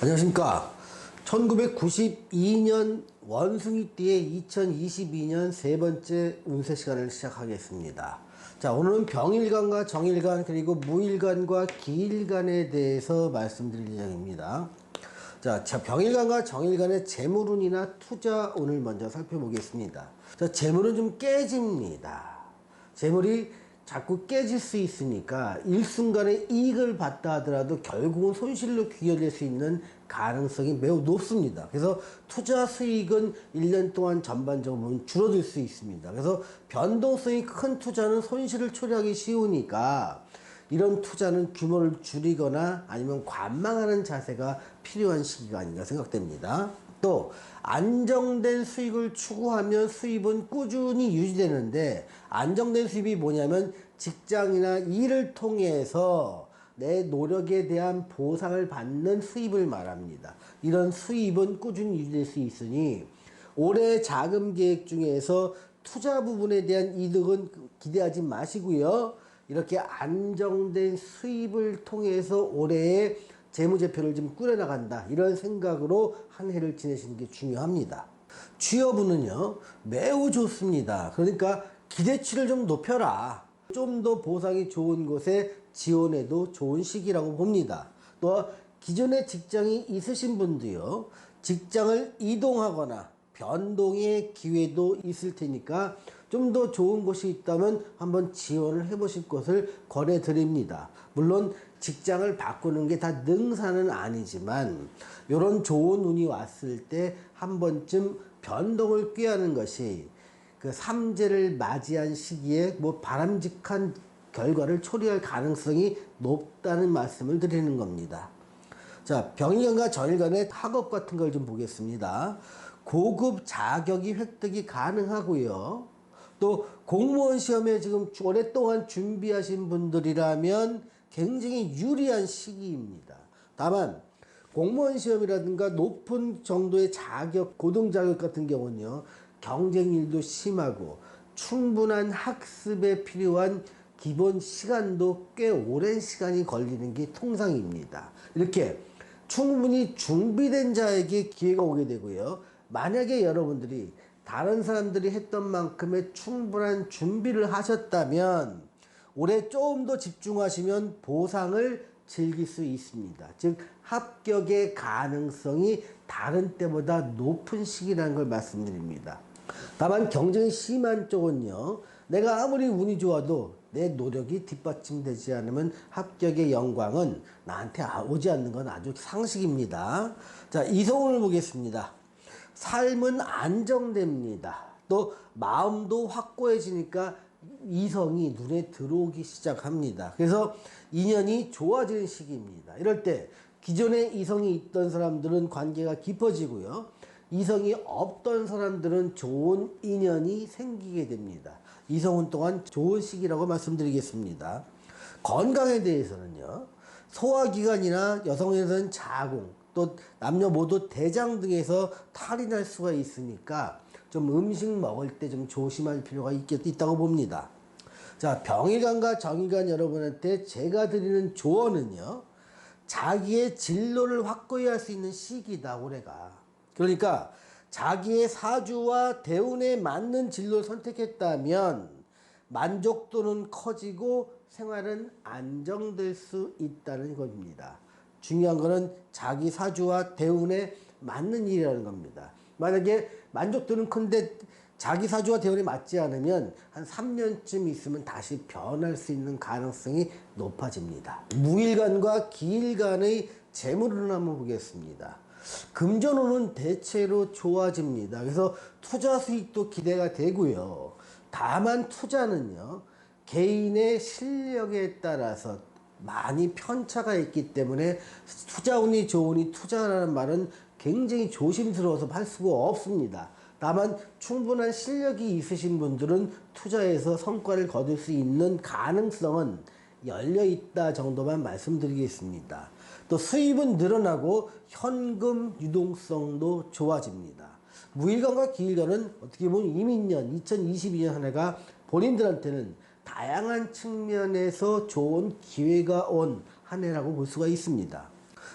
안녕하십니까. 1992년 원숭이띠의 2022년 세 번째 운세 시간을 시작하겠습니다. 자, 오늘은 병일간과 정일간 그리고 무일간과 기일간에 대해서 말씀드릴 예정입니다. 자, 병일간과 정일간의 재물운이나 투자운을 먼저 살펴보겠습니다. 자, 재물은 좀 깨집니다. 재물이 자꾸 깨질 수 있으니까 일순간에 이익을 받다 하더라도 결국은 손실로 귀결될 수 있는 가능성이 매우 높습니다. 그래서 투자 수익은 1년 동안 전반적으로 보면 줄어들 수 있습니다. 그래서 변동성이 큰 투자는 손실을 초래하기 쉬우니까 이런 투자는 규모를 줄이거나 아니면 관망하는 자세가 필요한 시기가 아닌가 생각됩니다. 또 안정된 수익을 추구하면 수입은 꾸준히 유지되는데, 안정된 수입이 뭐냐면 직장이나 일을 통해서 내 노력에 대한 보상을 받는 수입을 말합니다. 이런 수입은 꾸준히 유지될 수 있으니 올해 자금 계획 중에서 투자 부분에 대한 이득은 기대하지 마시고요. 이렇게 안정된 수입을 통해서 올해의 재무제표를 좀 꾸려나간다, 이런 생각으로 한 해를 지내시는 게 중요합니다. 취업운은요 매우 좋습니다. 그러니까 기대치를 좀 높여라. 좀 더 보상이 좋은 곳에 지원해도 좋은 시기라고 봅니다. 또 기존에 직장이 있으신 분도요, 직장을 이동하거나 변동의 기회도 있을 테니까 좀 더 좋은 곳이 있다면 한번 지원을 해보실 것을 권해드립니다. 물론 직장을 바꾸는 게 다 능사는 아니지만 이런 좋은 운이 왔을 때 한 번쯤 변동을 꾀하는 것이 그 삼재를 맞이한 시기에 뭐 바람직한 결과를 초래할 가능성이 높다는 말씀을 드리는 겁니다. 자, 병일간과 정일간의 학업 같은 걸 좀 보겠습니다. 고급 자격이 획득이 가능하고요. 또 공무원 시험에 지금 오랫동안 준비하신 분들이라면 굉장히 유리한 시기입니다. 다만 공무원 시험이라든가 높은 정도의 자격, 고등 자격 같은 경우는요, 경쟁률도 심하고 충분한 학습에 필요한 기본 시간도 꽤 오랜 시간이 걸리는 게 통상입니다. 이렇게 충분히 준비된 자에게 기회가 오게 되고요. 만약에 여러분들이 다른 사람들이 했던 만큼의 충분한 준비를 하셨다면 올해 좀 더 집중하시면 보상을 즐길 수 있습니다. 즉 합격의 가능성이 다른 때보다 높은 시기라는 걸 말씀드립니다. 다만 경쟁이 심한 쪽은요, 내가 아무리 운이 좋아도 내 노력이 뒷받침되지 않으면 합격의 영광은 나한테 오지 않는 건 아주 상식입니다. 자, 이성운을 보겠습니다. 삶은 안정됩니다. 또 마음도 확고해지니까 이성이 눈에 들어오기 시작합니다. 그래서 인연이 좋아지는 시기입니다. 이럴 때 기존에 이성이 있던 사람들은 관계가 깊어지고요, 이성이 없던 사람들은 좋은 인연이 생기게 됩니다. 이성운 또한 좋은 시기라고 말씀드리겠습니다. 건강에 대해서는요, 소화기관이나 여성에서는 자궁, 또 남녀 모두 대장 등에서 탈이 날 수가 있으니까 좀 음식 먹을 때 좀 조심할 필요가 있다고 봅니다. 자, 병일간과 정일간 여러분한테 제가 드리는 조언은요, 자기의 진로를 확고히 할 수 있는 시기다, 올해가. 그러니까 자기의 사주와 대운에 맞는 진로를 선택했다면 만족도는 커지고 생활은 안정될 수 있다는 겁니다. 중요한 거는 자기 사주와 대운에 맞는 일이라는 겁니다. 만약에 만족도는 큰데 자기 사주와 대운에 맞지 않으면 한 3년쯤 있으면 다시 변할 수 있는 가능성이 높아집니다. 무일간과 기일간의 재물운을 한번 보겠습니다. 금전운은 대체로 좋아집니다. 그래서 투자 수익도 기대가 되고요. 다만 투자는요, 개인의 실력에 따라서 많이 편차가 있기 때문에 투자운이 좋으니 투자라는 말은 굉장히 조심스러워서 할 수가 없습니다. 다만 충분한 실력이 있으신 분들은 투자에서 성과를 거둘 수 있는 가능성은 열려있다 정도만 말씀드리겠습니다. 또 수입은 늘어나고 현금 유동성도 좋아집니다. 무일간과 기일간은 어떻게 보면 이민년 2022년 한 해가 본인들한테는 다양한 측면에서 좋은 기회가 온 한 해라고 볼 수가 있습니다.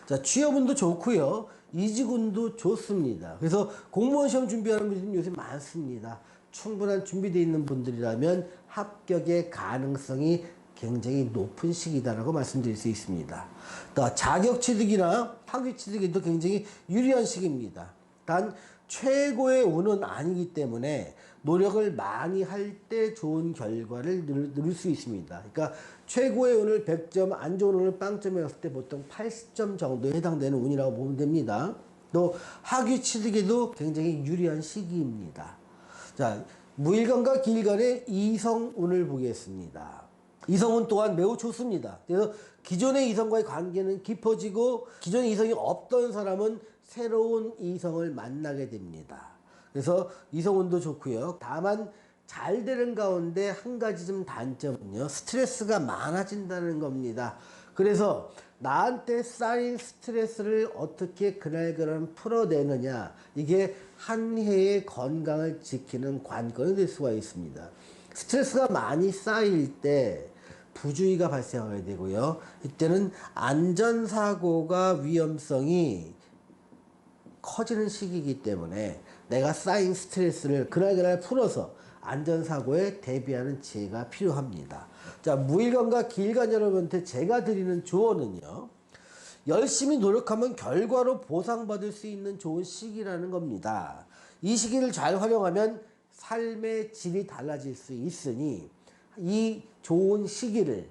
자, 취업운도 좋고요. 이직운도 좋습니다. 그래서 공무원 시험 준비하는 분들이 요새 많습니다. 충분한 준비되어 있는 분들이라면 합격의 가능성이 굉장히 높은 시기다라고 말씀드릴 수 있습니다. 또 자격 취득이나 학위 취득에도 굉장히 유리한 시기입니다. 단 최고의 운은 아니기 때문에 노력을 많이 할 때 좋은 결과를 누릴 수 있습니다. 그러니까 최고의 운을 100점, 안 좋은 운을 빵점이었을 때 보통 80점 정도에 해당되는 운이라고 보면 됩니다. 또 학위 취득에도 굉장히 유리한 시기입니다. 자, 무일간과 기일간의 이성운을 보겠습니다. 이성운 또한 매우 좋습니다. 그래서 기존의 이성과의 관계는 깊어지고 기존의 이성이 없던 사람은 새로운 이성을 만나게 됩니다. 그래서 이성운도 좋고요. 다만 잘 되는 가운데 한 가지 좀 단점은요. 스트레스가 많아진다는 겁니다. 그래서 나한테 쌓인 스트레스를 어떻게 그날그날 풀어내느냐, 이게 한 해의 건강을 지키는 관건이 될 수가 있습니다. 스트레스가 많이 쌓일 때 부주의가 발생하게 되고요. 이때는 안전사고가 위험성이 커지는 시기이기 때문에 내가 쌓인 스트레스를 그날그날 풀어서 안전사고에 대비하는 지혜가 필요합니다. 자, 무일간과 기일간 여러분한테 제가 드리는 조언은요. 열심히 노력하면 결과로 보상받을 수 있는 좋은 시기라는 겁니다. 이 시기를 잘 활용하면 삶의 질이 달라질 수 있으니 이 좋은 시기를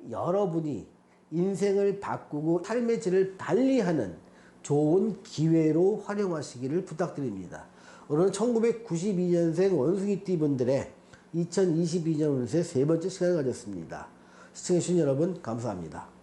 여러분이 인생을 바꾸고 삶의 질을 달리하는 좋은 기회로 활용하시기를 부탁드립니다. 오늘은 1992년생 원숭이띠 분들의 2022년 운세 세 번째 시간을 가졌습니다. 시청해주신 여러분 감사합니다.